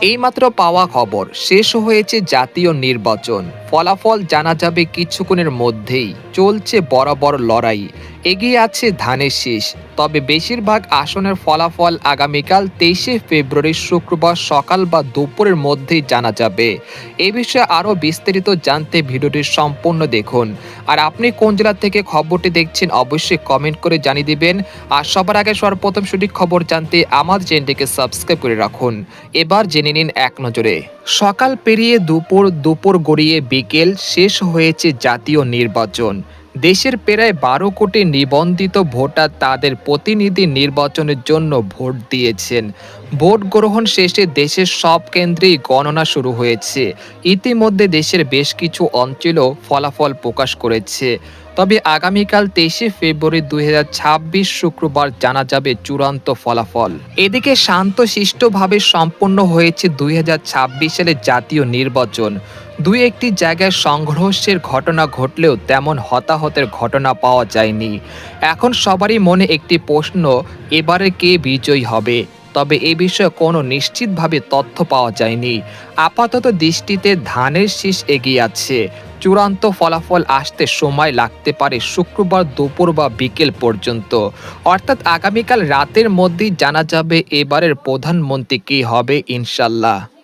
এইমাত্র পাওয়া খবর, শেষ হয়েছে জাতীয় নির্বাচন। ফলাফল জানা যাবে কিছুক্ষণের মধ্যেই। চলছে বরাবর লড়াই, এগিয়ে আছে ধানের শীষ। তবে বেশিরভাগ আসনের ফলাফল আগামীকাল 23শে ফেব্রুয়ারি শুক্রবার সকাল বা দুপুরের মধ্যেই জানা যাবে। এ বিষয়ে আরও বিস্তারিত জানতে ভিডিওটি সম্পূর্ণ দেখুন। আর আপনি কোন জেলা থেকে খবরটি দেখছেন অবশ্যই কমেন্ট করে জানিয়ে দিবেন। আর সবার আগে সর্বপ্রথম সঠিক খবর জানতে আমার চ্যানেলটিকে সাবস্ক্রাইব করে রাখুন। এবার জেনে নিন এক নজরে। সকাল পেরিয়ে দুপুর, দুপুর গড়িয়ে বিকেল, শেষ হয়েছে জাতীয় নির্বাচন। দেশের প্রায় 12 কোটি নিবন্ধিত ভোটার তাদের প্রতিনিধি নির্বাচনের জন্য ভোট দিয়েছেন। ভোট গ্রহণ শেষে দেশের সব কেন্দ্রেই গণনা শুরু হয়েছে। ইতিমধ্যে দেশের বেশ কিছু অঞ্চলও ফলাফল প্রকাশ করেছে। তবে আগামীকাল 23শে ফেব্রুয়ারি 2026 শুক্রবার জানা যাবে চূড়ান্ত ফলাফল। এদিকে শান্তশিষ্টভাবে সম্পন্ন হয়েছে 2026 সালের জাতীয় নির্বাচন। দুই একটি জায়গায় সংঘর্ষের ঘটনা ঘটলেও তেমন হতাহতের ঘটনা পাওয়া যায়নি। এখন সবারই মনে একটি প্রশ্ন, এবারে কে বিজয়ী হবে? তবে এ বিষয়ে কোনো নিশ্চিতভাবে তথ্য পাওয়া যায়নি। আপাতত দৃষ্টিতে ধানের শীষ এগিয়ে আছে। চূড়ান্ত ফলাফল আসতে সময় লাগতে পারে শুক্রবার দুপুর বা বিকেল পর্যন্ত। অর্থাৎ আগামীকাল রাতের মধ্যেই জানা যাবে এবারের প্রধানমন্ত্রী কে হবে ইনশাল্লাহ।